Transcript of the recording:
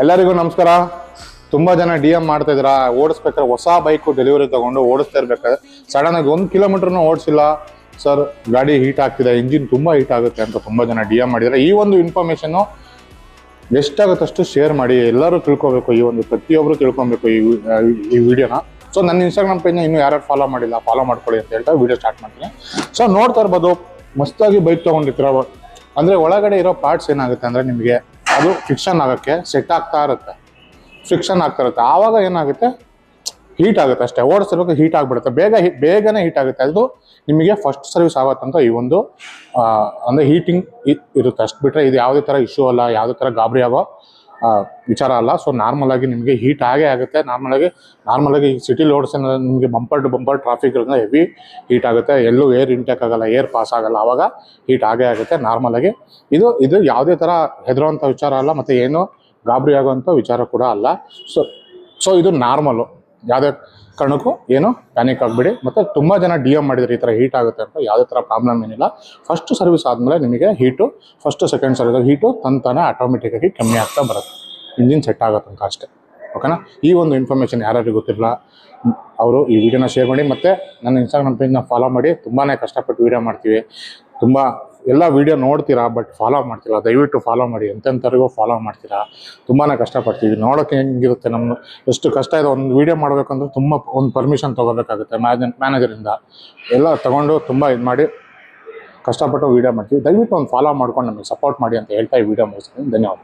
ಎಲ್ಲರಿಗೂ ನಮಸ್ಕಾರ. ತುಂಬಾ ಜನ DM ಮಾಡ್ತಾ ಇದ್ದೀರಾ, ಓಡಿಸ್ಬೇಕಾದ್ರೆ ಹೊಸ ಬೈಕು ಡೆಲಿವರಿ ತಗೊಂಡು ಓಡಿಸ್ತಾ ಇರ್ಬೇಕಾದ್ರೆ ಸಡನ್ ಆಗಿ 1 ಕಿಲೋಮೀಟರ್ನ ಓಡಿಸಿಲ್ಲ ಸರ್, ಗಾಡಿ ಹೀಟ್ ಆಗ್ತಿದೆ, ಇಂಜಿನ್ ತುಂಬಾ ಹೀಟ್ ಆಗುತ್ತೆ ಅಂತ ತುಂಬಾ ಜನ DM ಮಾಡಿದ್ದಾರೆ. ಈ ಒಂದು ಇನ್ಫಾರ್ಮೇಶನ್ ಎಷ್ಟಾಗುತ್ತಷ್ಟು ಶೇರ್ ಮಾಡಿ, ಎಲ್ಲರೂ ತಿಳ್ಕೊಬೇಕು. ಈ ಒಂದು ಪ್ರತಿಯೊಬ್ಬರು ತಿಳ್ಕೊಬೇಕು ಈ ವಿಡಿಯೋನ. ಸೊ ನನ್ನ ಇನ್ಸ್ಟಾಗ್ರಾಮ್ ಪೇಜ್ನ ಇನ್ನೂ ಯಾರು ಫಾಲೋ ಮಾಡಿಲ್ಲ, ಫಾಲೋ ಮಾಡ್ಕೊಳ್ಳಿ ಅಂತ ಹೇಳ್ತಾ ವಿಡಿಯೋ ಸ್ಟಾರ್ಟ್ ಮಾಡ್ತೀನಿ. ಸೊ ನೋಡ್ತಾ ಇರ್ಬೋದು, ಮಸ್ತಾಗಿ ಬೈಕ್ ತೊಗೊಂಡಿರ್ತೀರ, ಅಂದರೆ ಒಳಗಡೆ ಇರೋ ಪಾರ್ಟ್ಸ್ ಏನಾಗುತ್ತೆ ಅಂದರೆ ನಿಮಗೆ ಅದು ಫಿಕ್ಷನ್ ಆಗೋಕ್ಕೆ ಸೆಟ್ ಆಗ್ತಾ ಇರುತ್ತೆ, ಫ್ರಿಕ್ಷನ್ ಆಗ್ತಾ ಇರುತ್ತೆ. ಆವಾಗ ಏನಾಗುತ್ತೆ, ಹೀಟ್ ಆಗುತ್ತೆ ಅಷ್ಟೇ. ಓಡಿಸಿರ್ಬೇಕು ಹೀಟ್ ಆಗಿಬಿಡುತ್ತೆ, ಬೇಗನೆ ಹೀಟ್ ಆಗುತ್ತೆ. ಅದು ನಿಮಗೆ ಫಸ್ಟ್ ಸರ್ವಿಸ್ ಆಗುತ್ತಂತ ಈ ಒಂದು ಅಂದರೆ ಹೀಟಿಂಗ್ ಇರುತ್ತೆ. ಅಷ್ಟು ಬಿಟ್ಟರೆ ಇದು ಯಾವುದೇ ಥರ ಇಶ್ಯೂ ಅಲ್ಲ, ಯಾವುದೇ ಥರ ಗಾಬರಿ ಆಗೋ ವಿಚಾರ ಅಲ್ಲ. ಸೊ ನಾರ್ಮಲಾಗಿ ನಿಮಗೆ ಹೀಟ್ ಆಗೇ ಆಗುತ್ತೆ. ನಾರ್ಮಲಾಗಿ ಸಿಟಿಲಿ ಓಡಿಸೋಣ ನಿಮಗೆ ಬಂಪರ್ ಟು ಬಂಪರ್ ಟ್ರಾಫಿಕ್ ಇರೋದ್ರಿಂದ ಹೆವಿ ಹೀಟ್ ಆಗುತ್ತೆ. ಎಲ್ಲೂ ಏರ್ ಇಂಟೇಕ್ ಆಗಲ್ಲ, ಏರ್ ಪಾಸ್ ಆಗಲ್ಲ, ಆವಾಗ ಹೀಟ್ ಆಗೇ ಆಗುತ್ತೆ ನಾರ್ಮಲಾಗಿ. ಇದು ಯಾವುದೇ ಥರ ಹೆದರುವಂಥ ವಿಚಾರ ಅಲ್ಲ, ಮತ್ತು ಏನು ಗಾಬರಿ ಆಗೋವಂಥ ವಿಚಾರ ಕೂಡ ಅಲ್ಲ. ಸೊ ಇದು ನಾರ್ಮಲು, ಯಾವುದೇ ಕಾರಣಕ್ಕೂ ಏನು ಪ್ಯಾನಿಕ್ ಆಗಿಬಿಡಿ. ಮತ್ತು ತುಂಬ ಜನ DM ಮಾಡಿದರೆ ಈ ಥರ ಹೀಟ್ ಆಗುತ್ತೆ ಅಂತ. ಯಾವುದೇ ಥರ ಪ್ರಾಬ್ಲಮ್ ಏನಿಲ್ಲ. ಫಸ್ಟ್ ಸರ್ವಿಸ್ ಆದಮೇಲೆ ನಿಮಗೆ heat, first second service heat ತಂತಾನೆ ಆಟೋಮೆಟಿಕ್ಕಾಗಿ ಕಮ್ಮಿ ಆಗ್ತಾ ಬರುತ್ತೆ, ಇಂಜಿನ್ ಸೆಟ್ ಆಗುತ್ತಂತ ಅಷ್ಟೇ. ಓಕೆನಾ? ಈ ಒಂದು ಇನ್ಫಾರ್ಮೇಷನ್ ಯಾರ್ಯಾರಿಗೂ ಗೊತ್ತಿರಲ್ಲ ಅವರು ಈ ವಿಡಿಯೋನ ಶೇರ್ ಮಾಡಿ, ಮತ್ತು ನನ್ನ ಇನ್ಸ್ಟಾಗ್ರಾಮ್ ಪೇಜ್ನ ಫಾಲೋ ಮಾಡಿ. ತುಂಬಾ ಕಷ್ಟಪಟ್ಟು ವೀಡಿಯೋ ಮಾಡ್ತೀವಿ, ತುಂಬ ಎಲ್ಲ ವೀಡಿಯೋ ನೋಡ್ತೀರಾ, ಬಟ್ ಫಾಲೋ ಮಾಡ್ತೀರಾ. ದಯವಿಟ್ಟು ಫಾಲೋ ಮಾಡಿ, ಎಂತೆಂಥವ್ರಿಗೂ ಫಾಲೋ ಮಾಡ್ತೀರಾ. ತುಂಬಾ ಕಷ್ಟಪಡ್ತೀವಿ. ನೋಡೋಕ್ಕೆ ಹೆಂಗಿರುತ್ತೆ ನಮ್ಮ ಎಷ್ಟು ಕಷ್ಟ ಇದೆ. ಒಂದು ವೀಡಿಯೋ ಮಾಡಬೇಕಂದ್ರೆ ಒಂದು ಪರ್ಮಿಷನ್ ತೊಗೋಬೇಕಾಗುತ್ತೆ ಮ್ಯಾನೇಜರಿಂದ. ಎಲ್ಲ ತೊಗೊಂಡು ತುಂಬ ಇದು ಮಾಡಿ ಕಷ್ಟಪಟ್ಟು ವೀಡಿಯೋ ಮಾಡ್ತೀವಿ. ದಯವಿಟ್ಟು ಒಂದು ಫಾಲೋ ಮಾಡ್ಕೊಂಡು ನಮಗೆ ಸಪೋರ್ಟ್ ಮಾಡಿ ಅಂತ ಹೇಳ್ತಾ ಈ ವಿಡಿಯೋ ಮುಗಿಸ್ತೀನಿ. ಧನ್ಯವಾದ.